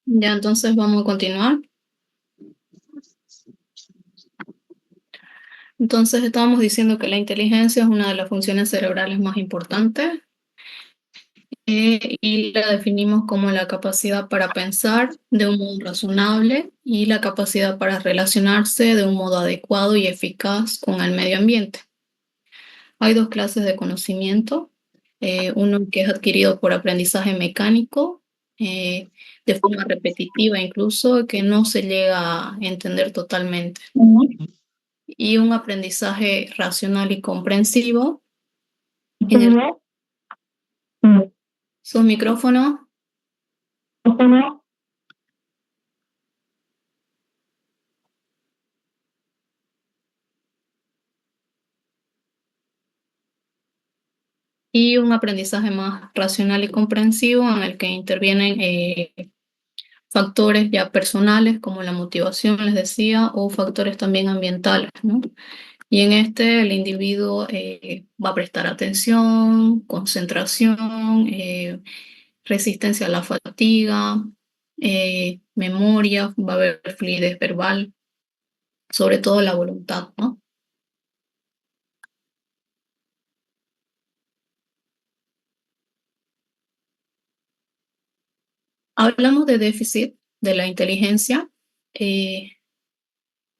Ya, entonces vamos a continuar. Entonces estábamos diciendo que la inteligencia es una de las funciones cerebrales más importantes y la definimos como la capacidad para pensar de un modo razonable y la capacidad para relacionarse de un modo adecuado y eficaz con el medio ambiente. Hay dos clases de conocimiento, uno que es adquirido por aprendizaje mecánico, eh, de forma repetitiva incluso, que no se llega a entender totalmente, y un aprendizaje racional y comprensivo en el su micrófono y un aprendizaje más racional y comprensivo en el que intervienen factores ya personales como la motivación, les decía, o factores también ambientales, ¿no? Y en este el individuo va a prestar atención, concentración, resistencia a la fatiga, memoria, va a haber fluidez verbal, sobre todo la voluntad, ¿no? Hablamos de déficit de la inteligencia eh,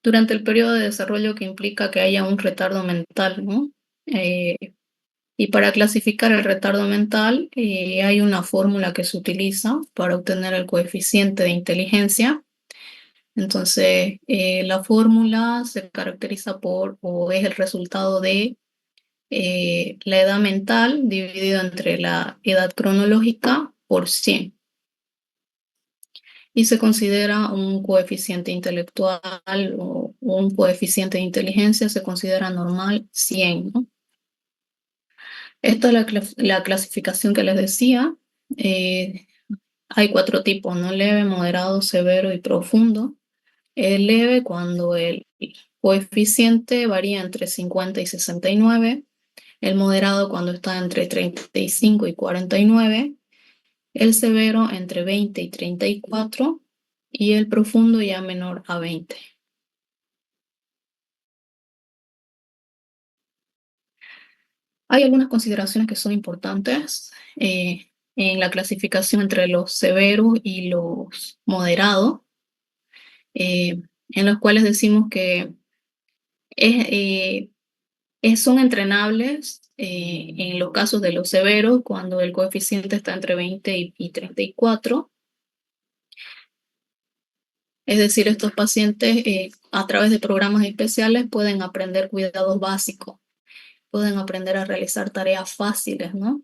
durante el periodo de desarrollo que implica que haya un retardo mental, ¿no? Eh, y para clasificar el retardo mental hay una fórmula que se utiliza para obtener el coeficiente de inteligencia. Entonces, la fórmula se caracteriza por, o es el resultado de la edad mental dividido entre la edad cronológica por 100 y se considera un coeficiente intelectual o un coeficiente de inteligencia, se considera normal 100, ¿no? Esta es la clasificación que les decía. Eh, Hay cuatro tipos, ¿no? Leve, moderado, severo y profundo. El leve cuando el coeficiente varía entre 50 y 69, el moderado cuando está entre 35 y 49, el severo entre 20 y 34 y el profundo ya menor a 20. Hay algunas consideraciones que son importantes en la clasificación entre los severos y los moderados, en los cuales decimos que es, son entrenables en los casos de los severos, cuando el coeficiente está entre 20 y 34. Es decir, estos pacientes a través de programas especiales pueden aprender cuidados básicos, pueden aprender a realizar tareas fáciles, ¿no?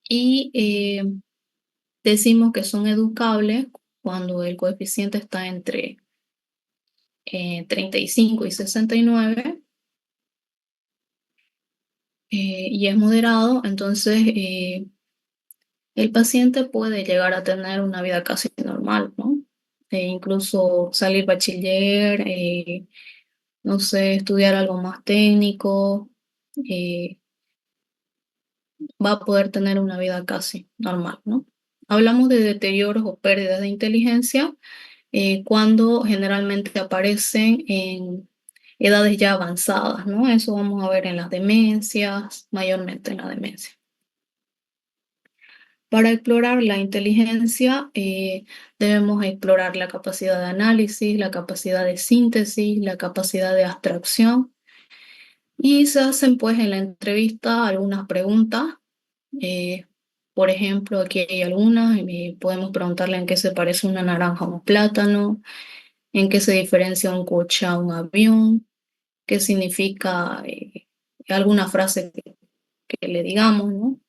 Y decimos que son educables cuando el coeficiente está entre 35 y 69 y es moderado, entonces el paciente puede llegar a tener una vida casi normal, ¿no? Incluso salir bachiller, no sé, estudiar algo más técnico, eh, va a poder tener una vida casi normal, ¿no? Hablamos de deterioros o pérdidas de inteligencia cuando generalmente aparecen en edades ya avanzadas, ¿no? Eso vamos a ver en las demencias, mayormente en la demencia. Para explorar la inteligencia, debemos explorar la capacidad de análisis, la capacidad de síntesis, la capacidad de abstracción. Y se hacen pues en la entrevista algunas preguntas. Por ejemplo, aquí hay algunas, podemos preguntarle en qué se parece una naranja a un plátano, en qué se diferencia un coche a un avión, qué significa alguna frase que le digamos, ¿no?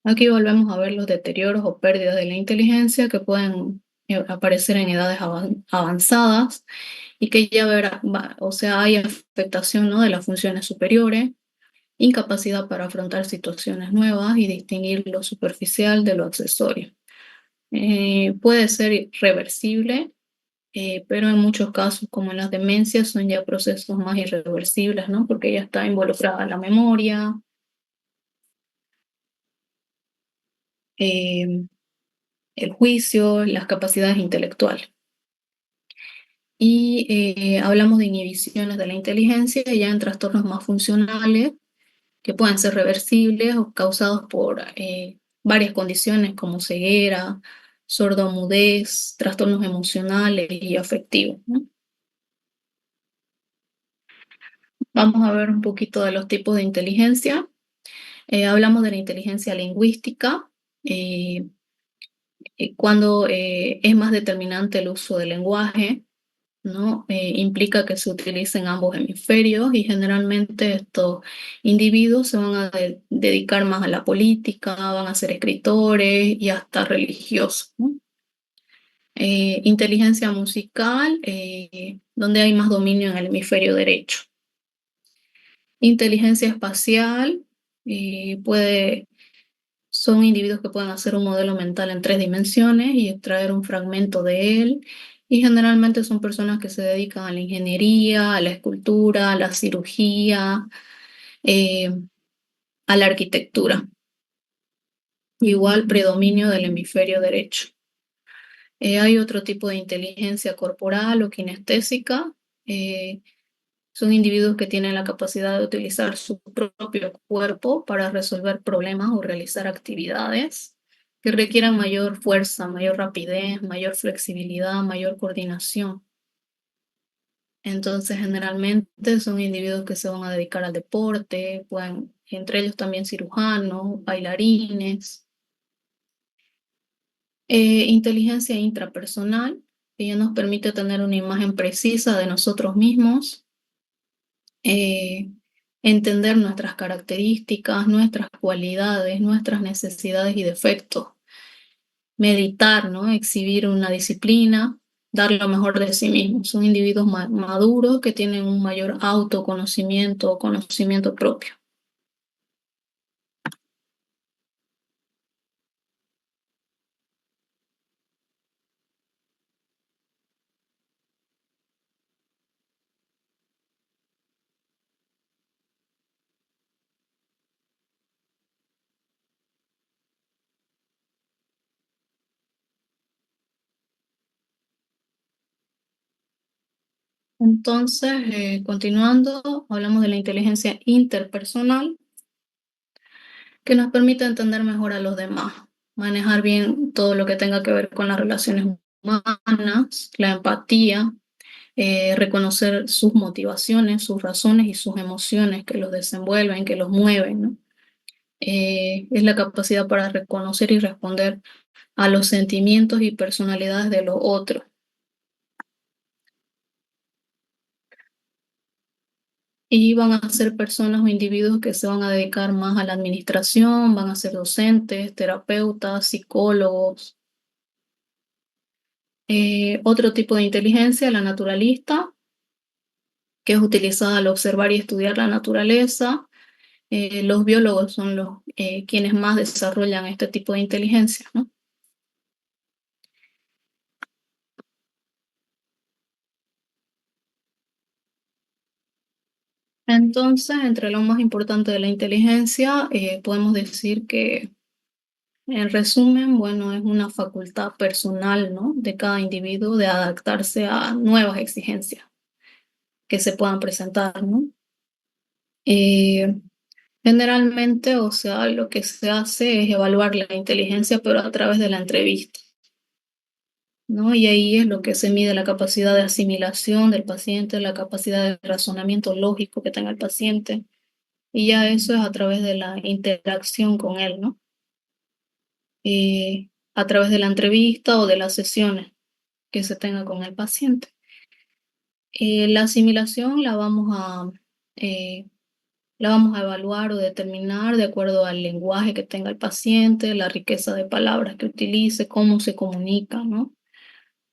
Aquí volvemos a ver los deterioros o pérdidas de la inteligencia que pueden aparecer en edades avanzadas y que ya verá, o sea, hay afectación, ¿no?, de las funciones superiores, incapacidad para afrontar situaciones nuevas y distinguir lo superficial de lo accesorio. Puede ser reversible, pero en muchos casos, como en las demencias, son ya procesos más irreversibles, ¿no? Porque ya está involucrada la memoria, eh, el juicio, las capacidades intelectuales. Y hablamos de inhibiciones de la inteligencia ya en trastornos más funcionales que pueden ser reversibles o causados por varias condiciones como ceguera, sordomudez, trastornos emocionales y afectivos, ¿no? Vamos a ver un poquito de los tipos de inteligencia. Hablamos de la inteligencia lingüística, eh, cuando es más determinante el uso del lenguaje, ¿no? Implica que se utilicen ambos hemisferios y generalmente estos individuos se van a dedicar más a la política, van a ser escritores y hasta religiosos, ¿no? Inteligencia musical, donde hay más dominio en el hemisferio derecho. Inteligencia espacial, son individuos que pueden hacer un modelo mental en 3 dimensiones y extraer un fragmento de él. Y generalmente son personas que se dedican a la ingeniería, a la escultura, a la cirugía, eh, a la arquitectura. Igual predominio del hemisferio derecho. Hay otro tipo de inteligencia corporal o kinestésica. eh, Son individuos que tienen la capacidad de utilizar su propio cuerpo para resolver problemas o realizar actividades que requieran mayor fuerza, mayor rapidez, mayor flexibilidad, mayor coordinación. Entonces, generalmente son individuos que se van a dedicar al deporte, pueden, entre ellos también cirujanos, bailarines. Inteligencia intrapersonal, que ya nos permite tener una imagen precisa de nosotros mismos, eh, entender nuestras características, nuestras cualidades, nuestras necesidades y defectos, meditar, ¿no? Exhibir una disciplina, dar lo mejor de sí mismos. Son individuos maduros que tienen un mayor autoconocimiento o conocimiento propio. Entonces, continuando, hablamos de la inteligencia interpersonal, que nos permite entender mejor a los demás, manejar bien todo lo que tenga que ver con las relaciones humanas, la empatía, reconocer sus motivaciones, sus razones y sus emociones que los desenvuelven, que los mueven, ¿no? Es la capacidad para reconocer y responder a los sentimientos y personalidades de los otros. Y van a ser personas o individuos que se van a dedicar más a la administración, van a ser docentes, terapeutas, psicólogos. Otro tipo de inteligencia, la naturalista, que es utilizada al observar y estudiar la naturaleza. Los biólogos son los quienes más desarrollan este tipo de inteligencia, ¿no? Entonces, entre lo más importante de la inteligencia, podemos decir que, en resumen, bueno, es una facultad personal, ¿no?, de cada individuo de adaptarse a nuevas exigencias que se puedan presentar, ¿no? Eh, Generalmente, o sea, lo que se hace es evaluar la inteligencia, pero a través de la entrevista. ¿no? Y ahí es lo que se mide la capacidad de asimilación del paciente, la capacidad de razonamiento lógico que tenga el paciente, y ya eso es a través de la interacción con él, ¿no? A través de la entrevista o de las sesiones que se tenga con el paciente. La asimilación eh, la vamos a evaluar o determinar de acuerdo al lenguaje que tenga el paciente, la riqueza de palabras que utilice, cómo se comunica, ¿no?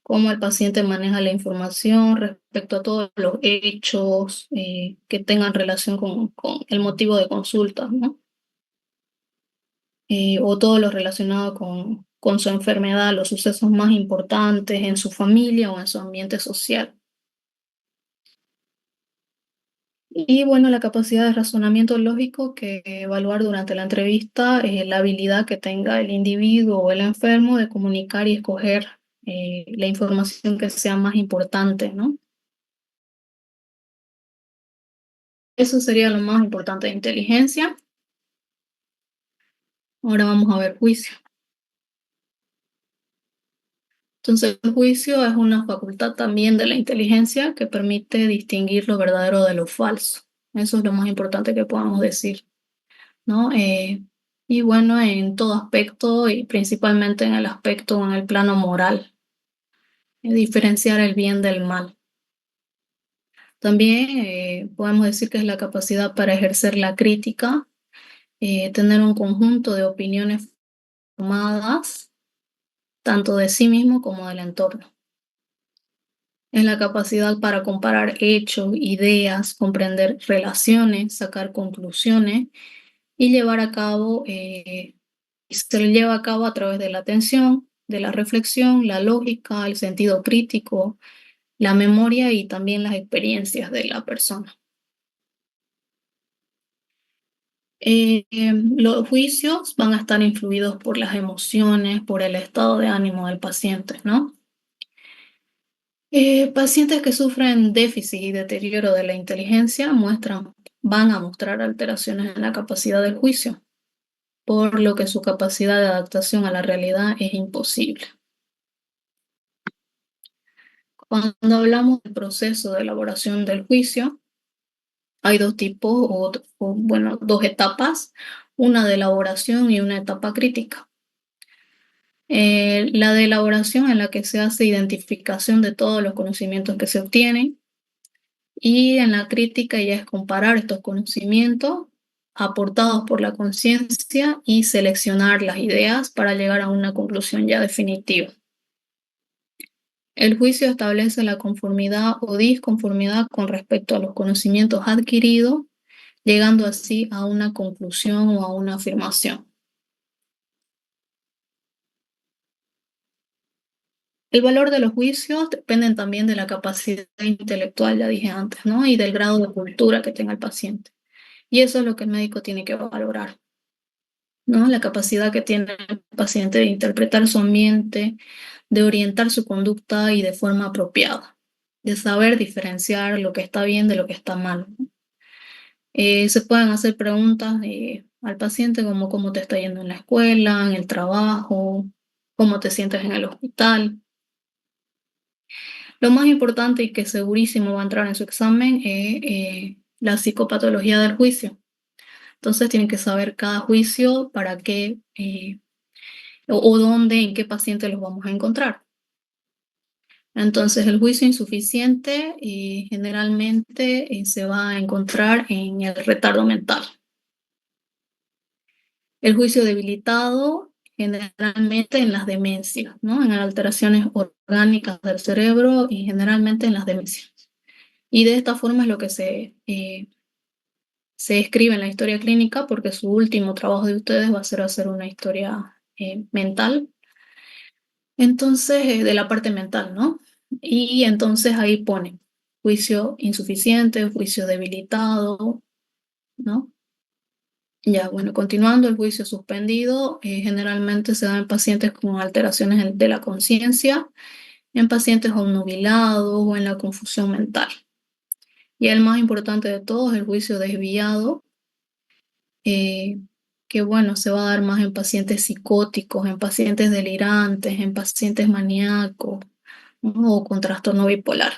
Cómo el paciente maneja la información respecto a todos los hechos que tengan relación con el motivo de consulta, ¿no? O todo lo relacionado con su enfermedad, los sucesos más importantes en su familia o en su ambiente social. Y bueno, la capacidad de razonamiento lógico que evaluar durante la entrevista es la habilidad que tenga el individuo o el enfermo de comunicar y escoger la información que sea más importante, ¿no? Eso sería lo más importante de inteligencia. Ahora vamos a ver juicio. Entonces, el juicio es una facultad también de la inteligencia que permite distinguir lo verdadero de lo falso. Eso es lo más importante que podamos decir, ¿no? Y bueno, en todo aspecto y principalmente en el aspecto, en el plano moral, diferenciar el bien del mal. También podemos decir que es la capacidad para ejercer la crítica, tener un conjunto de opiniones formadas, tanto de sí mismo como del entorno. Es la capacidad para comparar hechos, ideas, comprender relaciones, sacar conclusiones y llevar a cabo, se lleva a cabo a través de la atención, de la reflexión, la lógica, el sentido crítico, la memoria y también las experiencias de la persona. Los juicios van a estar influidos por las emociones, por el estado de ánimo del paciente, ¿no? Pacientes que sufren déficit y deterioro de la inteligencia van a mostrar alteraciones en la capacidad del juicio, por lo que su capacidad de adaptación a la realidad es imposible. Cuando hablamos del proceso de elaboración del juicio, hay dos tipos, bueno, dos etapas, una de elaboración y una etapa crítica. La de elaboración en la que se hace identificación de todos los conocimientos que se obtienen, y en la crítica ya es comparar estos conocimientos aportados por la conciencia y seleccionar las ideas para llegar a una conclusión ya definitiva. El juicio establece la conformidad o disconformidad con respecto a los conocimientos adquiridos, llegando así a una conclusión o a una afirmación. El valor de los juicios depende también de la capacidad intelectual, ya dije antes, ¿no? Y del grado de cultura que tenga el paciente. Y eso es lo que el médico tiene que valorar, ¿no? La capacidad que tiene el paciente de interpretar su ambiente, de orientar su conducta y de forma apropiada, de saber diferenciar lo que está bien de lo que está mal, ¿no? Se pueden hacer preguntas al paciente como cómo te está yendo en la escuela, en el trabajo, cómo te sientes en el hospital. Lo más importante y que segurísimo va a entrar en su examen es la psicopatología del juicio. Entonces tienen que saber cada juicio para qué o dónde, en qué paciente los vamos a encontrar. Entonces el juicio insuficiente generalmente se va a encontrar en el retardo mental. El juicio debilitado generalmente en las demencias, ¿no? En alteraciones orgánicas del cerebro y generalmente en las demencias. Y de esta forma es lo que se escribe en la historia clínica, porque su último trabajo de ustedes va a ser hacer una historia mental, entonces de la parte mental, ¿no? Y entonces ahí pone juicio insuficiente, juicio debilitado, ¿no? Ya, bueno, continuando, el juicio suspendido generalmente se da en pacientes con alteraciones de la conciencia, en pacientes obnubilados o en la confusión mental. Y el más importante de todos, el juicio desviado, eh, que bueno, se va a dar más en pacientes psicóticos, en pacientes delirantes, en pacientes maníacos, ¿no? O con trastorno bipolar.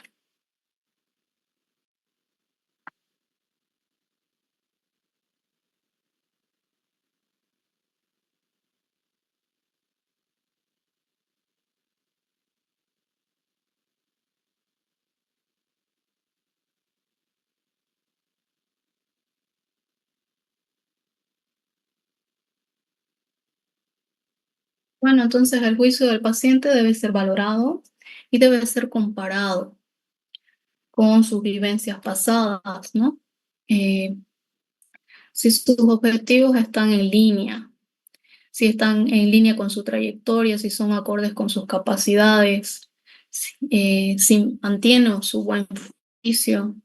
Bueno, entonces el juicio del paciente debe ser valorado y debe ser comparado con sus vivencias pasadas, ¿no? Eh, si sus objetivos están en línea, si están en línea con su trayectoria, si son acordes con sus capacidades, si mantiene su buen juicio.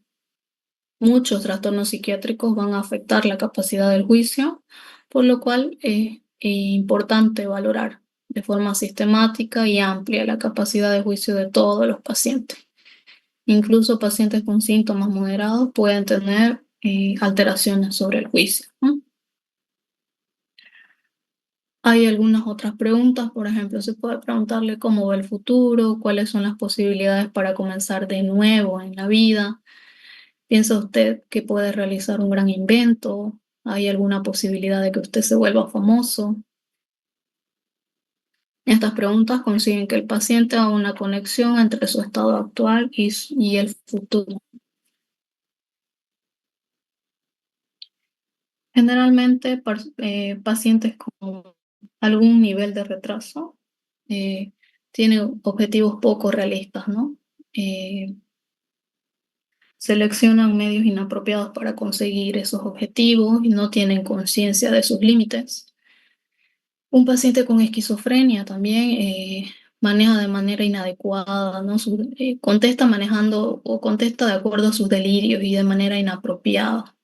Muchos trastornos psiquiátricos van a afectar la capacidad del juicio, por lo cual es importante valorar de forma sistemática y amplia la capacidad de juicio de todos los pacientes. Incluso pacientes con síntomas moderados pueden tener alteraciones sobre el juicio, ¿no? Hay algunas otras preguntas, por ejemplo, se puede preguntarle cómo ve el futuro, cuáles son las posibilidades para comenzar de nuevo en la vida. ¿Piensa usted que puede realizar un gran invento? ¿Hay alguna posibilidad de que usted se vuelva famoso? Estas preguntas consiguen que el paciente haga una conexión entre su estado actual y el futuro. Generalmente, pacientes con algún nivel de retraso eh, tienen objetivos poco realistas, ¿no? Eh, Seleccionan medios inapropiados para conseguir esos objetivos y no tienen conciencia de sus límites. Un paciente con esquizofrenia también maneja de manera inadecuada, ¿no? Contesta manejando o contesta de acuerdo a sus delirios y de manera inapropiada.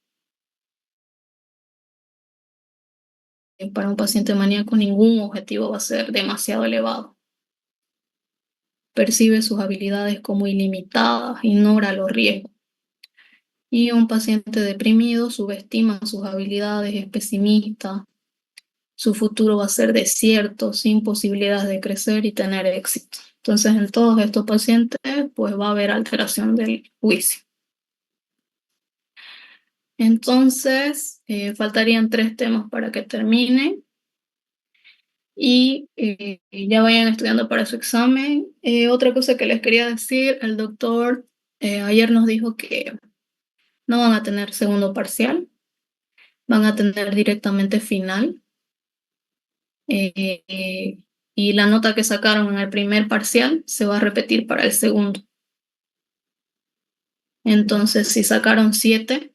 Para un paciente maníaco ningún objetivo va a ser demasiado elevado. Percibe sus habilidades como ilimitadas, ignora los riesgos. Y un paciente deprimido subestima sus habilidades, es pesimista, su futuro va a ser desierto, sin posibilidades de crecer y tener éxito. Entonces, en todos estos pacientes, pues va a haber alteración del juicio. Entonces, faltarían 3 temas para que termine y ya vayan estudiando para su examen. Otra cosa que les quería decir, el doctor ayer nos dijo que no van a tener segundo parcial, van a tener directamente final. Y la nota que sacaron en el primer parcial se va a repetir para el segundo. Entonces, si sacaron 7,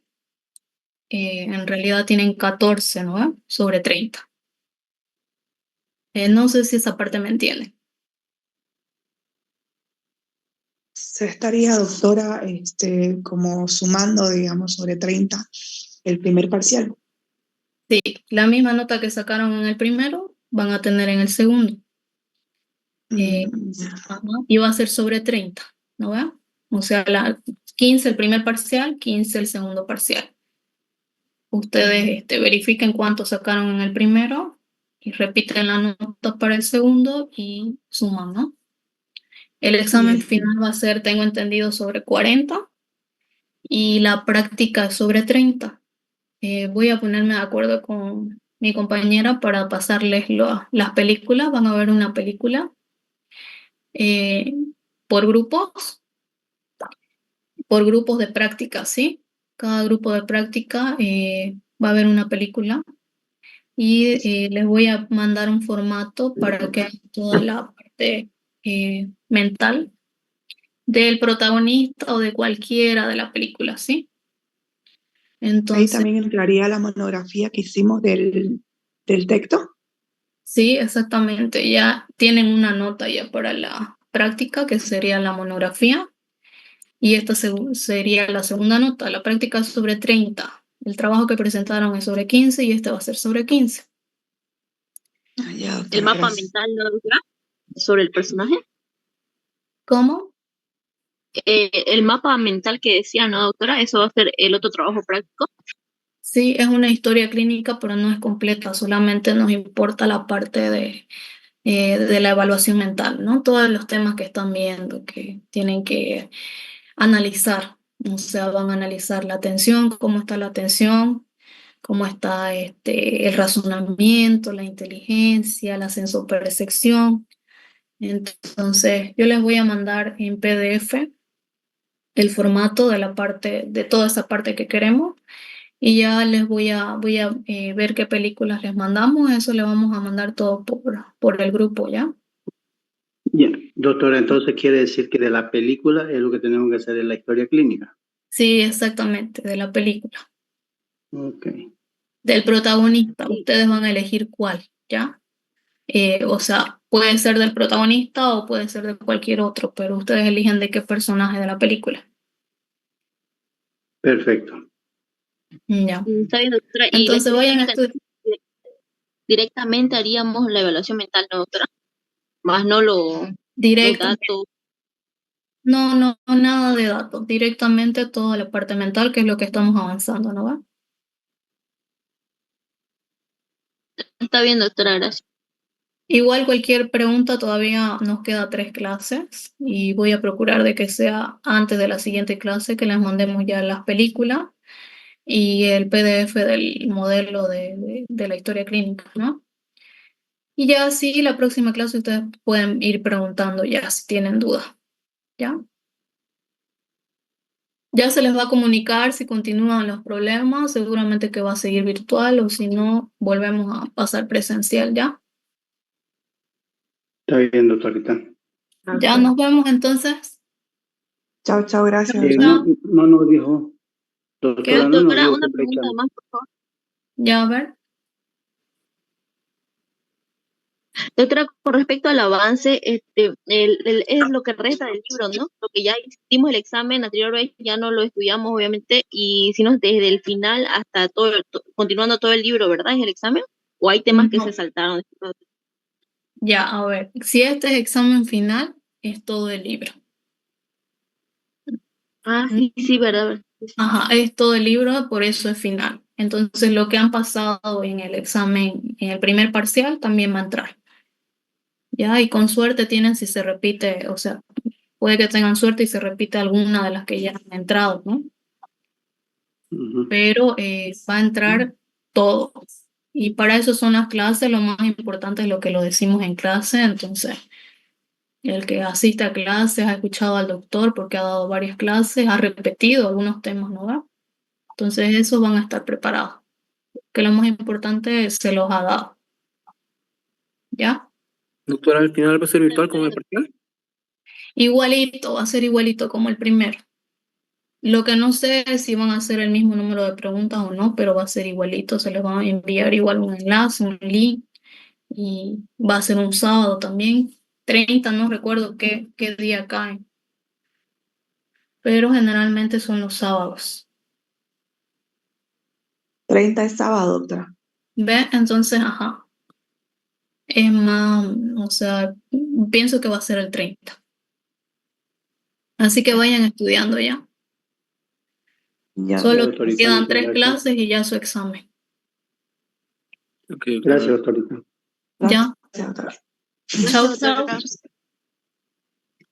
en realidad tienen 14, ¿no? Sobre 30. No sé si esa parte me entiende. Se estaría, doctora, como sumando, digamos, sobre 30 el primer parcial. Sí, la misma nota que sacaron en el primero van a tener en el segundo. Y va a ser sobre 30, ¿no ve? O sea, 15 el primer parcial, 15 el segundo parcial. Ustedes verifiquen cuánto sacaron en el primero y repiten la nota para el segundo y suman, ¿no? El examen Bien. final va a ser, tengo entendido, sobre 40 y la práctica sobre 30. Voy a ponerme de acuerdo con mi compañera para pasarles las películas. Van a ver una película eh, por grupos de práctica, ¿sí? Cada grupo de práctica va a ver una película y les voy a mandar un formato para que hagan toda la parte mental del protagonista o de cualquiera de la película, ¿sí? Ahí Entonces, también entraría la monografía que hicimos del texto. sí, exactamente, ya tienen una nota ya para la práctica, que sería la monografía, y esta sería la segunda nota, la práctica sobre 30. El trabajo que presentaron es sobre 15 y este va a ser sobre 15. Ah, ya, El doctora, mapa gracias. mental, ¿no, doctora? Sobre el personaje. ¿Cómo? El mapa mental que decía, ¿no, doctora? Eso va a ser el otro trabajo práctico. Sí, es una historia clínica, pero no es completa, solamente nos importa la parte de la evaluación mental, ¿no? Todos los temas que están viendo, que tienen que analizar, o sea, van a analizar la atención, cómo está la atención, cómo está el razonamiento, la inteligencia, la sensopercepción. Entonces, yo les voy a mandar en PDF el formato de la parte, de toda esa parte que queremos, y ya les voy a ver qué películas les mandamos. Eso le vamos a mandar todo por el grupo, ¿ya? Ya, doctora, entonces quiere decir que de la película es lo que tenemos que hacer en la historia clínica. Sí, exactamente, de la película. Ok. Del protagonista, Sí. ustedes van a elegir cuál, ¿ya? O sea, puede ser del protagonista o puede ser de cualquier otro, pero ustedes eligen de qué personaje de la película. Perfecto. Ya. Está bien, doctora. Y Entonces vayan a estudiar. directamente haríamos la evaluación mental, ¿no, doctora? Más no los Directamente. datos. No, no, nada de datos. Directamente toda la parte mental, que es lo que estamos avanzando, ¿no va? Está bien, doctora, gracias. Igual cualquier pregunta, todavía nos queda 3 clases y voy a procurar de que sea antes de la siguiente clase que les mandemos ya las películas y el PDF del modelo de la historia clínica, ¿no? Y ya así la próxima clase ustedes pueden ir preguntando ya si tienen dudas, ¿ya? Ya se les va a comunicar si continúan los problemas, seguramente que va a seguir virtual o si no, volvemos a pasar presencial, ¿ya? Está bien, doctorita. Ya nos vemos entonces. Chao, chao, gracias. Chao. No nos dijo, doctora, no nos Doctora, dijo una qué pregunta fecha. más, por favor. Ya, a ver. Doctora, con respecto al avance, es lo que resta del libro, ¿no? Lo que ya hicimos el examen anterior vez, ya no lo estudiamos, obviamente, y hicimos desde el final hasta continuando todo el libro, ¿verdad? ¿Es el examen? ¿O hay temas que No. se saltaron? Ya, a ver. Si este es examen final, es todo el libro. Ah, sí, sí, ¿verdad? Ajá, es todo el libro, por eso es final. Entonces, lo que han pasado en el examen, en el primer parcial, también va a entrar. Ya, y con suerte tienen si se repite, o sea, puede que tengan suerte y se repite alguna de las que ya han entrado, ¿no? Ujú. Pero va a entrar todo. Y para eso son las clases, lo más importante es lo que lo decimos en clase. Entonces, el que asiste a clases, ha escuchado al doctor porque ha dado varias clases, ha repetido algunos temas, ¿no? ¿Va? Entonces, esos van a estar preparados. Que lo más importante se los ha dado. ¿Ya? Doctora, al final va a ser virtual como el parcial. Igualito, va a ser igualito como el primero. Lo que no sé es si van a hacer el mismo número de preguntas o no, pero va a ser igualito. Se les va a enviar igual un enlace, un link, y va a ser un sábado también. 30, no recuerdo qué día cae, pero generalmente son los sábados. 30 es sábado, doctora. ¿Ve? Entonces, ajá. Es más, o sea, pienso que va a ser el 30. Así que vayan estudiando ya. Ya. Solo Doctorita, quedan muchas 3 gracias. clases y ya su examen. Ok, Gracias, doctorita. Ya. Gracias, doctora. Chao, Gracias, chao. doctora.